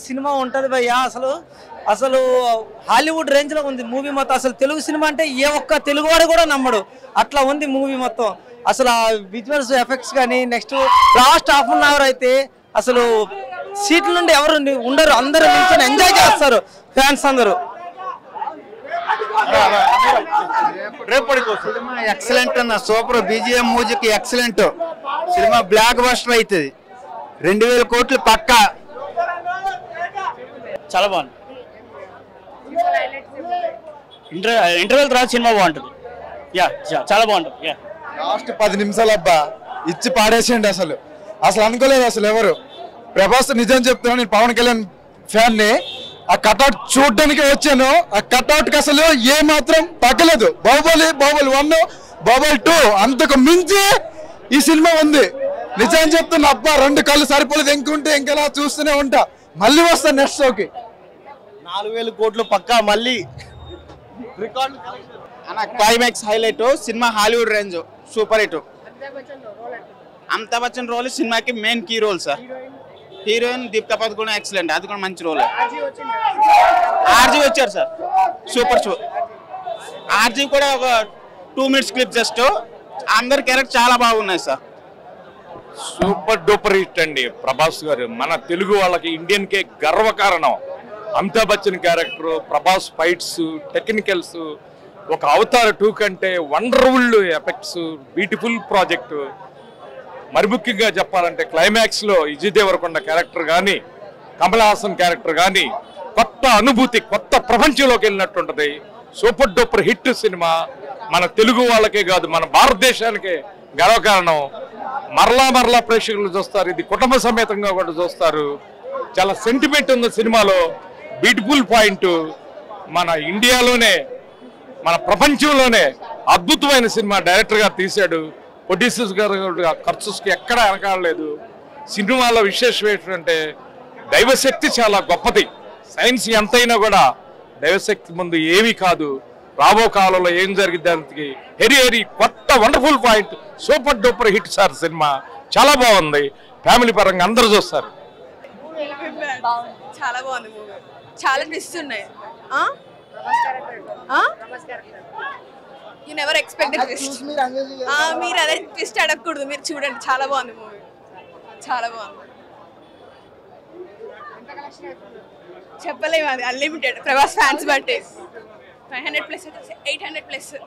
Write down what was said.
Cinema ఉంటుంది భయ్యా. అసలు అసలు హాలీవుడ్ రేంజ్లో ఉంది మూవీ మొత్తం. అసలు తెలుగు సినిమా అంటే ఏ ఒక్క తెలుగువాడు కూడా నమ్మడు, అట్లా ఉంది మూవీ మొత్తం. అసలు ఆ విజువల్స్ ఎఫెక్ట్స్ కానీ, next last half an hour అయితే అసలు సీట్ల నుండి ఎవరు ఉండరు, అందరూ నిల్చొని ఎంజాయ్ చేస్తారు ఫ్యాన్స్ అందరూ. సినిమా ఎక్సలెంట్ అన్న, super. BGM music excellent. Cinema block buster అవుతుంది. 2000 కోట్లు పక్కా. చాలా బాగుంది. ఇంటర్వెల్ తర్వాత సినిమా బాగుంటుంది. చాలా బాగుంటుంది. లాస్ట్ 10 నిమిషాలు అబ్బా ఇచ్చి పాడేసేయండి. అసలు అనుకోలేదు అసలు ఎవరు. ప్రభాస్ నిజం చెప్తున్నా, నేను పవన్ కళ్యాణ్ ఫ్యాన్ ని. ఆ కట్అవుట్ చూడడానికి వచ్చాను, ఆ కట్అవుట్ కి అసలు ఏ మాత్రం తగ్గలేదు. బాహుబలి 1, బాహుబలి 2 అంతకు మించి ఈ సినిమా ఉంది. నిజం చెప్తున్నా అబ్బా, 2 కళ్ళు సరిపోలేదు. ఇంకుంటే ఇంకెలా చూస్తూనే ఉంటా. మళ్ళీ వస్తాను నెక్స్ట్ షోకి. 4000 కోట్లు పక్కా. మళ్ళీ రికార్డ్ అన్న. Climax highlight. సినిమా Hollywood range, super hit. Amitabh Bachchan role సినిమాకి main key role sir. Heroine Deepika Padukone excellent, అది కూడా మంచి రోల్. ఆర్జీ వచ్చారు సార్, సూపర్ షో. ఆర్జీ కూడా ఒక 2 మినిట్స్ క్లిప్ జస్ట్. అందరి క్యారెక్టర్ చాలా బాగున్నాయి సార్. సూపర్ డూపర్ హిట్ అండి ప్రభాస్ గారు. మన తెలుగు వాళ్ళకి, ఇండియన్ కే గర్వకారణం. Amitabh Bachchan character, Prabhas fights, technicals, ఒక అవతార్ 2 కంటే వండర్ఫుల్ ఎఫెక్ట్స్, బ్యూటిఫుల్ ప్రాజెక్టు. మరి ముఖ్యంగా చెప్పాలంటే క్లైమాక్స్లో విజయ్ దేవరకొండ క్యారెక్టర్ కానీ, కమల్ హాసన్ క్యారెక్టర్ కానీ, కొత్త అనుభూతి, కొత్త ప్రపంచంలోకి వెళ్ళినట్టుంటది. సూపర్ డూపర్ హిట్ సినిమా. మన తెలుగు వాళ్ళకే కాదు, మన భారతదేశానికే గర్వకారణం. మరలా ప్రేక్షకులు చూస్తారు. ఇది కుటుంబ సమేతంగా కూడా చూస్తారు. చాలా సెంటిమెంట్ ఉంది సినిమాలో. Beautiful point. మన ఇండియాలోనే, మన ప్రపంచంలోనే అద్భుతమైన సినిమా డైరెక్టర్ గారు తీశాడు. ప్రొడ్యూసర్స్ గారు ఖర్చుకి ఎక్కడ వెనకాడలేదు. సినిమాలో విశేషం ఏంటంటే దైవశక్తి చాలా గొప్పది. సైన్స్ ఎంతైనా కూడా దైవశక్తి ముందు ఏమీ కాదు. రాబో కాలంలో ఏం జరిగింది దానికి హెరీ కొత్త wonderful point. Super duper hit sir cinema. చాలా బాగుంది. ఫ్యామిలీ పరంగా అందరూ చూస్తారు. చాలా బాగుంది మూవీ. చాలా ట్విస్ట్ ఉన్నాయి. You never expected twist. మీరు అదే ట్విస్ట్ అడగకూడదు, మీరు చూడండి. చాలా బాగుంది మూవీ, చాలా బాగుంది. చెప్పలేము, అది అన్లిమిటెడ్. ప్రభాస్ ఫ్యాన్స్ బట్టి 500+ 800+.